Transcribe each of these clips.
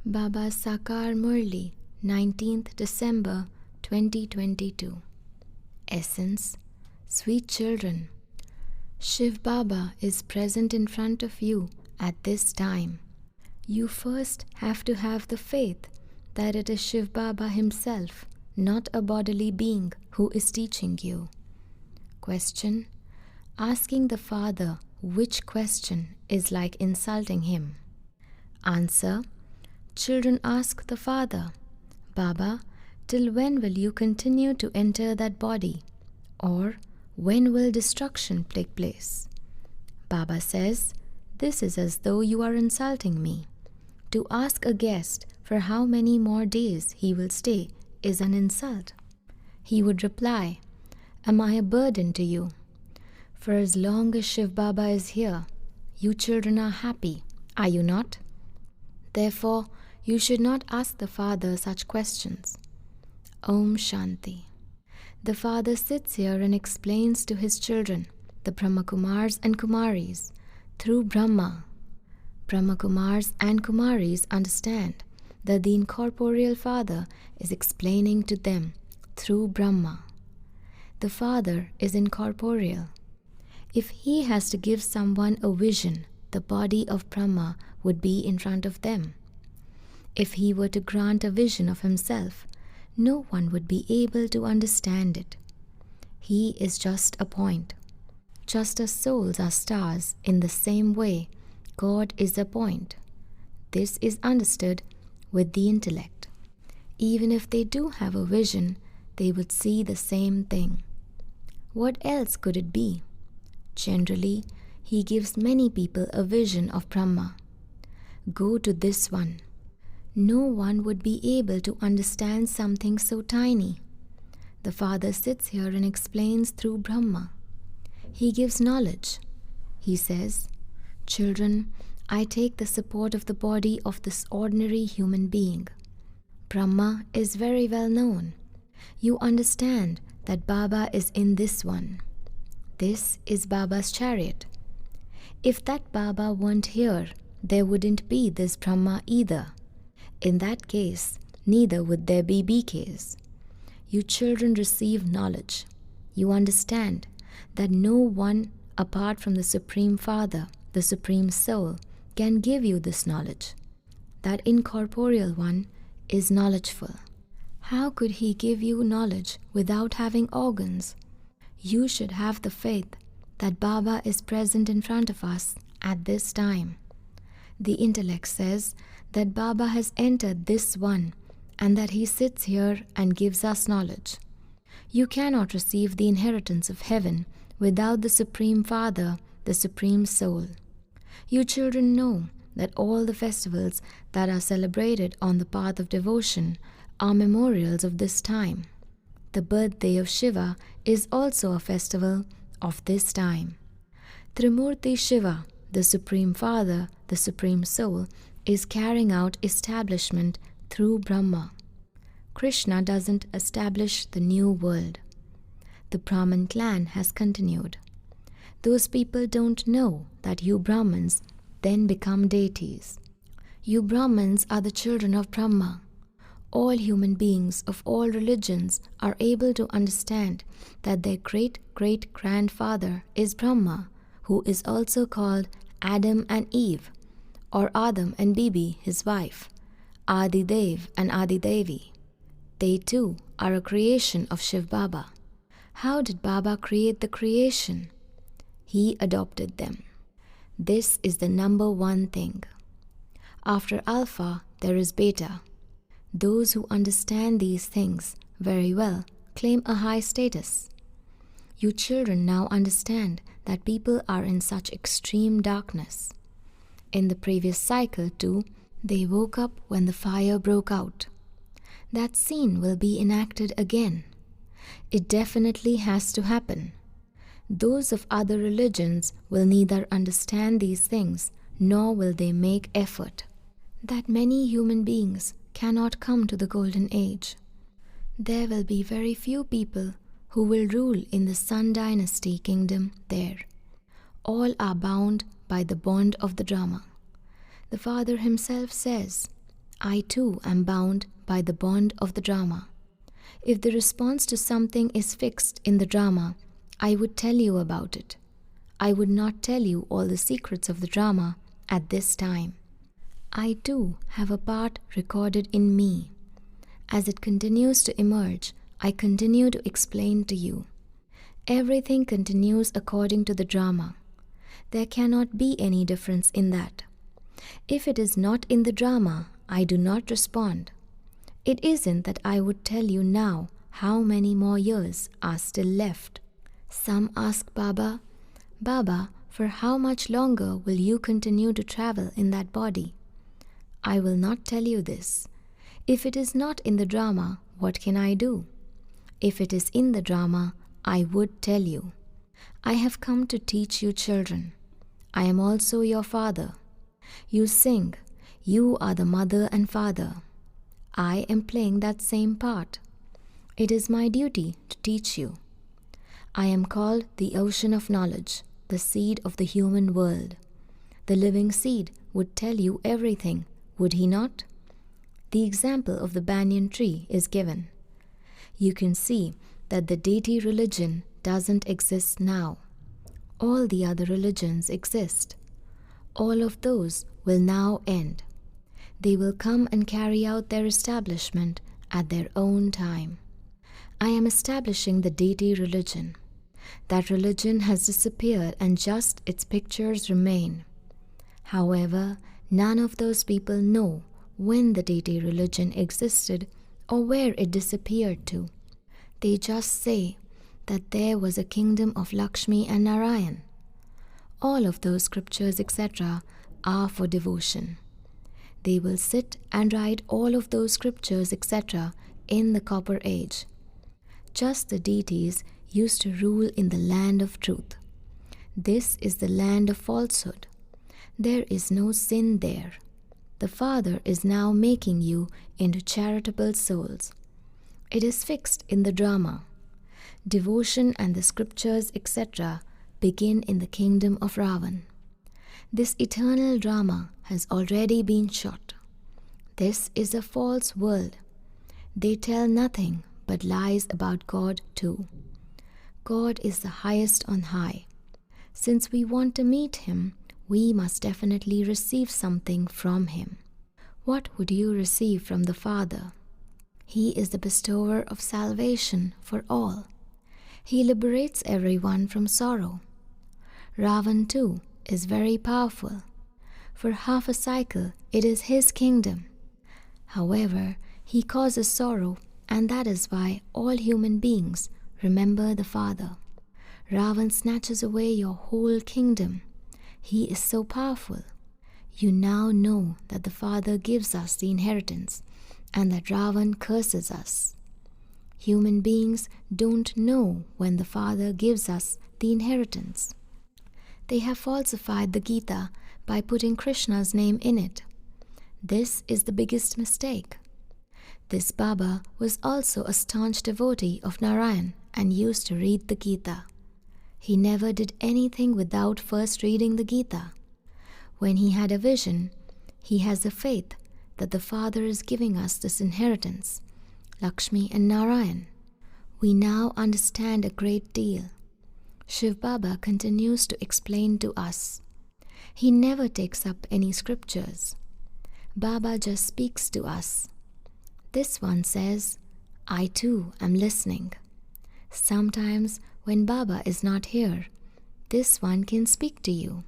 Baba Sakar Murli, 19th December 2022. Essence: Sweet children, Shiv Baba is present in front of you at this time. You first have to have the faith that it is Shiv Baba himself, not a bodily being, who is teaching you. Question: asking the Father which question is like insulting him. Answer: children ask the Father, Baba, till when will you continue to enter that body? Or when will destruction take place? Baba says, this is as though you are insulting me. To ask a guest for how many more days he will stay is an insult. He would reply, am I a burden to you? For as long as Shiv Baba is here, you children are happy, are you not? Therefore, you should not ask the Father such questions. Om Shanti. The Father sits here and explains to his children, the Brahmakumars and Kumaris, through Brahma. Brahmakumars and Kumaris understand that the incorporeal Father is explaining to them through Brahma. The Father is incorporeal. If he has to give someone a vision, the body of Brahma would be in front of them. If he were to grant a vision of himself, no one would be able to understand it. He is just a point. Just as souls are stars, in the same way, God is a point. This is understood with the intellect. Even if they do have a vision, they would see the same thing. What else could it be? Generally, he gives many people a vision of Brahma. Go to this one. No one would be able to understand something so tiny. The Father sits here and explains through Brahma. He gives knowledge. He says, children, I take the support of the body of this ordinary human being. Brahma is very well known. You understand that Baba is in this one. This is Baba's chariot. If that Baba weren't here, there wouldn't be this Brahma either. In that case, neither would there be BKs. You children receive knowledge. You understand that no one apart from the Supreme Father, the Supreme Soul, can give you this knowledge. That incorporeal one is knowledgeful. How could he give you knowledge without having organs? You should have the faith that Baba is present in front of us at this time. The intellect says that Baba has entered this one and that he sits here and gives us knowledge. You cannot receive the inheritance of heaven without the Supreme Father, the Supreme Soul. You children know that all the festivals that are celebrated on the path of devotion are memorials of this time. The birthday of Shiva is also a festival of this time. Trimurti Shiva, the Supreme Father, the Supreme Soul, is carrying out establishment through Brahma. Krishna doesn't establish the new world. The Brahmin clan has continued. Those people don't know that you Brahmins then become deities. You Brahmins are the children of Brahma. All human beings of all religions are able to understand that their great-great-grandfather is Brahma, who is also called Adam and Eve, or Adam and Bibi, his wife, Adi Dev and Adi Devi. They too are a creation of Shiv Baba. How did Baba create the creation? He adopted them. This is the number one thing. After Alpha, there is Beta. Those who understand these things very well claim a high status. You children now understand that people are in such extreme darkness. In the previous cycle too, they woke up when the fire broke out. That scene will be enacted again. It definitely has to happen. Those of other religions will neither understand these things, nor will they make effort. That many human beings cannot come to the golden age. There will be very few people who will rule in the Sun Dynasty kingdom there. All are bound by the bond of the drama. The Father himself says, I too am bound by the bond of the drama. If the response to something is fixed in the drama, I would tell you about it. I would not tell you all the secrets of the drama at this time. I too have a part recorded in me. As it continues to emerge, I continue to explain to you. Everything continues according to the drama. There cannot be any difference in that. If it is not in the drama, I do not respond. It isn't that I would tell you now how many more years are still left. Some ask Baba, Baba, for how much longer will you continue to travel in that body? I will not tell you this. If it is not in the drama, what can I do? If it is in the drama, I would tell you. I have come to teach you children. I am also your father. You sing. You are the mother and father. I am playing that same part. It is my duty to teach you. I am called the ocean of knowledge, the seed of the human world. The living seed would tell you everything, would he not? The example of the banyan tree is given. You can see that the deity religion doesn't exist now. All the other religions exist. All of those will now end. They will come and carry out their establishment at their own time. I am establishing the deity religion. That religion has disappeared and just its pictures remain. However, none of those people know when the deity religion existed or where it disappeared to. They just say that there was a kingdom of Lakshmi and Narayan. All of those scriptures, etc., are for devotion. They will sit and write all of those scriptures, etc., in the Copper Age. Just the deities used to rule in the land of truth. This is the land of falsehood. There is no sin there. The Father is now making you into charitable souls. It is fixed in the drama. Devotion and the scriptures, etc., begin in the kingdom of Ravan. This eternal drama has already been shot. This is a false world. They tell nothing but lies about God too. God is the highest on high. Since we want to meet Him, we must definitely receive something from Him. What would you receive from the Father? He is the bestower of salvation for all. He liberates everyone from sorrow. Ravan too is very powerful. For half a cycle, it is his kingdom. However, he causes sorrow, and that is why all human beings remember the Father. Ravan snatches away your whole kingdom. He is so powerful. You now know that the Father gives us the inheritance and that Ravan curses us. Human beings don't know when the Father gives us the inheritance. They have falsified the Gita by putting Krishna's name in it. This is the biggest mistake. This Baba was also a staunch devotee of Narayan and used to read the Gita. He never did anything without first reading the Gita. When he had a vision, he has a faith that the Father is giving us this inheritance, Lakshmi and Narayan. We now understand a great deal. Shiv Baba continues to explain to us. He never takes up any scriptures. Baba just speaks to us. This one says, I too am listening. Sometimes when Baba is not here, this one can speak to you.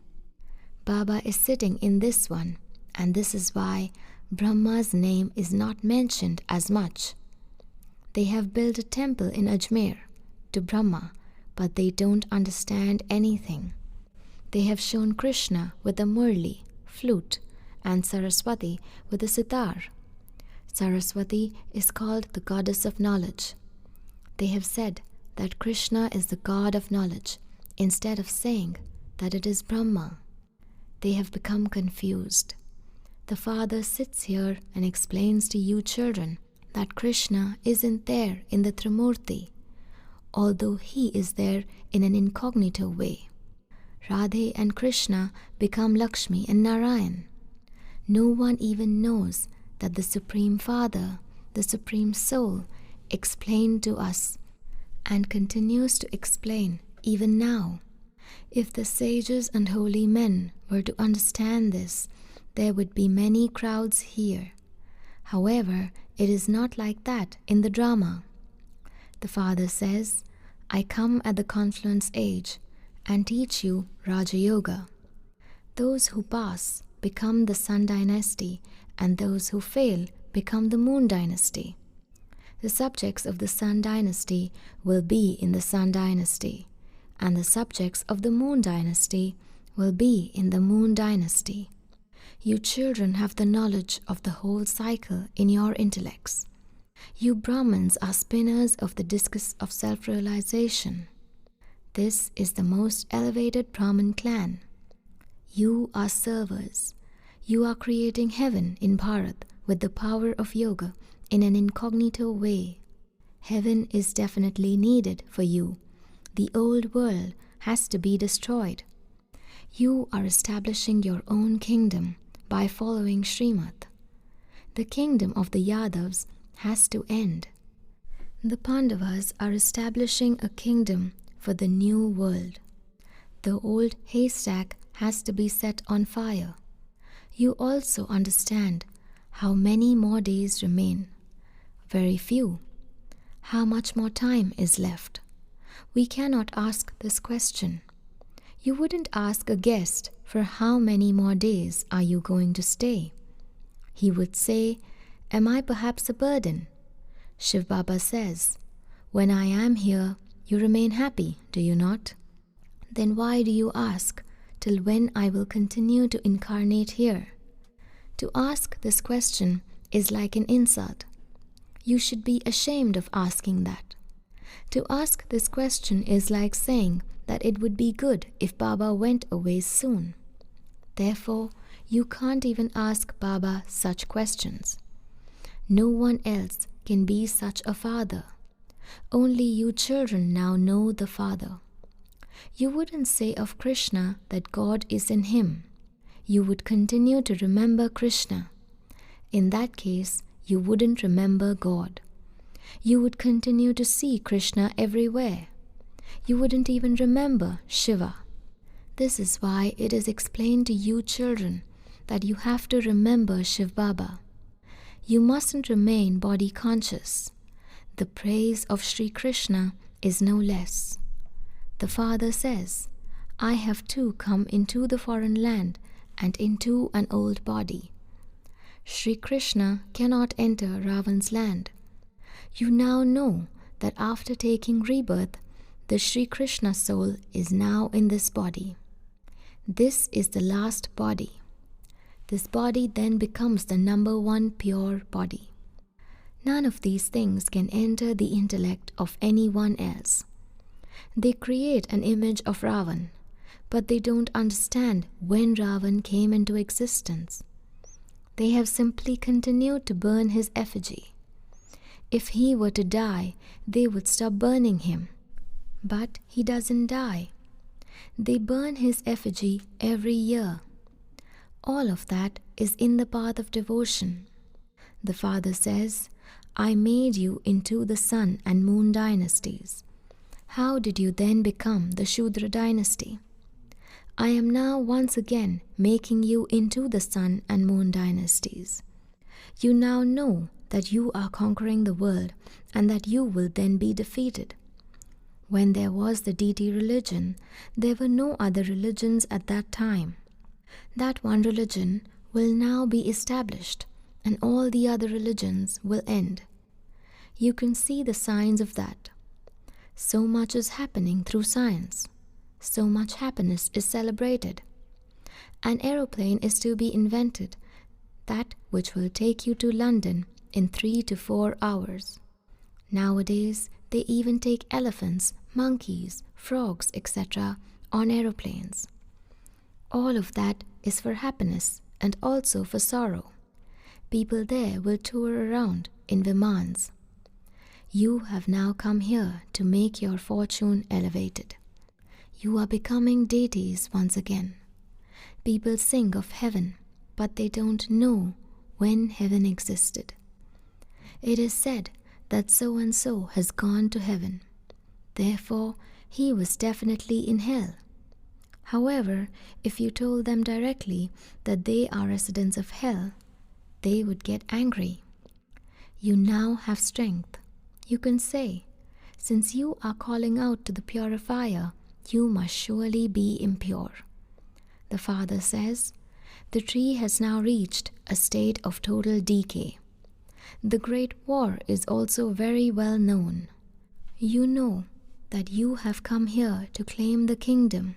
Baba is sitting in this one, and this is why Brahma's name is not mentioned as much. They have built a temple in Ajmer to Brahma, but they don't understand anything. They have shown Krishna with a Murli, flute, and Saraswati with a sitar. Saraswati is called the goddess of knowledge. They have said that Krishna is the god of knowledge, instead of saying that it is Brahma. They have become confused. The Father sits here and explains to you children that Krishna isn't there in the Trimurti, although he is there in an incognito way. Radhe and Krishna become Lakshmi and Narayan. No one even knows that the Supreme Father, the Supreme Soul, explained to us and continues to explain even now. If the sages and holy men were to understand this, there would be many crowds here. However, it is not like that in the drama. The Father says, I come at the confluence age and teach you Raja Yoga. Those who pass become the Sun Dynasty, and those who fail become the Moon Dynasty. The subjects of the Sun Dynasty will be in the Sun Dynasty, and the subjects of the Moon Dynasty will be in the Moon Dynasty. You children have the knowledge of the whole cycle in your intellects. You Brahmins are spinners of the discus of self-realization. This is the most elevated Brahmin clan. You are servers. You are creating heaven in Bharat with the power of yoga in an incognito way. Heaven is definitely needed for you. The old world has to be destroyed. You are establishing your own kingdom by following Srimad. The kingdom of the Yadavs has to end. The Pandavas are establishing a kingdom for the new world. The old haystack has to be set on fire. You also understand how many more days remain. Very few. How much more time is left? We cannot ask this question. You wouldn't ask a guest for how many more days are you going to stay. He would say, am I perhaps a burden? Shiv Baba says, when I am here, you remain happy, do you not? Then why do you ask till when I will continue to incarnate here? To ask this question is like an insult. You should be ashamed of asking that. To ask this question is like saying that it would be good if Baba went away soon. Therefore, you can't even ask Baba such questions. No one else can be such a father. Only you children now know the Father. You wouldn't say of Krishna that God is in him. You would continue to remember Krishna. In that case, you wouldn't remember God. You would continue to see Krishna everywhere. You wouldn't even remember Shiva. This is why it is explained to you children that you have to remember Shiv Baba. You mustn't remain body conscious. The praise of Sri Krishna is no less. The Father says, I have too come into the foreign land and into an old body. Sri Krishna cannot enter Ravan's land. You now know that after taking rebirth, the Sri Krishna soul is now in this body. This is the last body. This body then becomes the number one pure body. None of these things can enter the intellect of anyone else. They create an image of Ravan, but they don't understand when Ravan came into existence. They have simply continued to burn his effigy. If he were to die, they would stop burning him. But he doesn't die. They burn his effigy every year. All of that is in the path of devotion. The Father says, I made you into the Sun and Moon dynasties. How did you then become the Shudra dynasty? I am now once again making you into the Sun and Moon dynasties. You now know that you are conquering the world and that you will then be defeated. When there was the deity religion, there were no other religions at that time. That one religion will now be established, and all the other religions will end. You can see the signs of that. So much is happening through science. So much happiness is celebrated. An aeroplane is to be invented, that which will take you to London in 3 to 4 hours. Nowadays, they even take elephants, monkeys, frogs, etc. on aeroplanes. All of that is for happiness and also for sorrow. People there will tour around in Vimans. You have now come here to make your fortune elevated. You are becoming deities once again. People sing of heaven, but they don't know when heaven existed. It is said that so and so has gone to heaven. Therefore, he was definitely in hell. However, if you told them directly that they are residents of hell, they would get angry. You now have strength. You can say, since you are calling out to the purifier, you must surely be impure. The Father says, the tree has now reached a state of total decay. The great war is also very well known. You know that you have come here to claim the kingdom.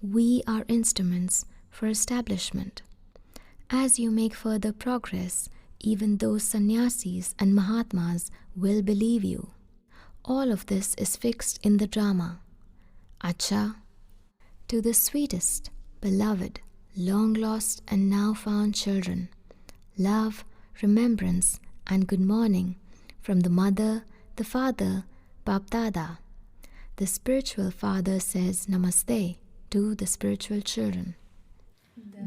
We are instruments for establishment. As you make further progress, even those sannyasis and mahatmas will believe you. All of this is fixed in the drama. Acha, to the sweetest, beloved, long-lost and now-found children, love, remembrance, and good morning from the Mother, the Father, BapDada. The spiritual father says Namaste to the spiritual children.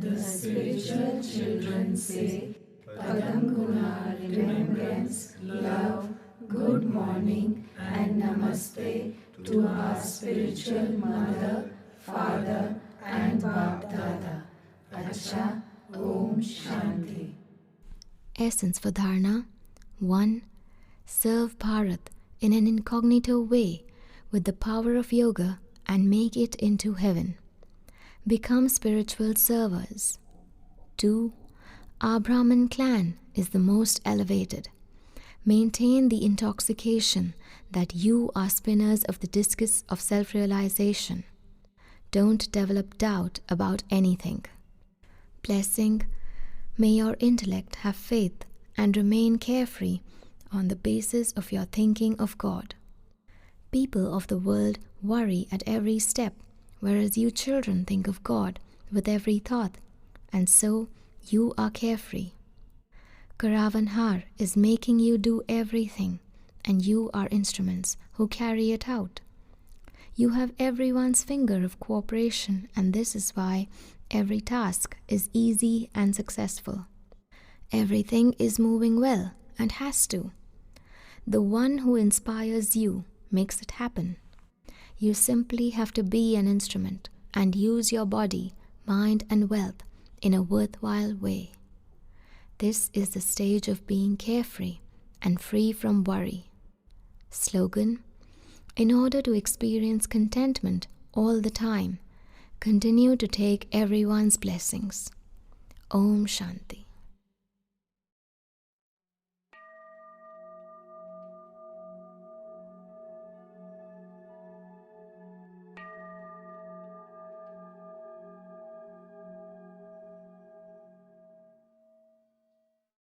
The spiritual children say Padam Guna, remembrance, love, good morning, and Namaste to our spiritual Mother, Father, and BapDada. Acha, Om Shanti. Essence for Dharana. 1. Serve Bharat in an incognito way with the power of yoga and make it into heaven. Become spiritual servers. 2. Our Brahmin clan is the most elevated. Maintain the intoxication that you are spinners of the discus of self-realization. Don't develop doubt about anything. Blessing. May your intellect have faith and remain carefree on the basis of your thinking of God. People of the world worry at every step, whereas you children think of God with every thought, and so you are carefree. Karavanhar is making you do everything, and you are instruments who carry it out. You have everyone's finger of cooperation, and this is why every task is easy and successful. Everything is moving well and has to. The one who inspires you makes it happen. You simply have to be an instrument and use your body, mind, and wealth in a worthwhile way. This is the stage of being carefree and free from worry. Slogan: in order to experience contentment all the time, continue to take everyone's blessings. Om Shanti.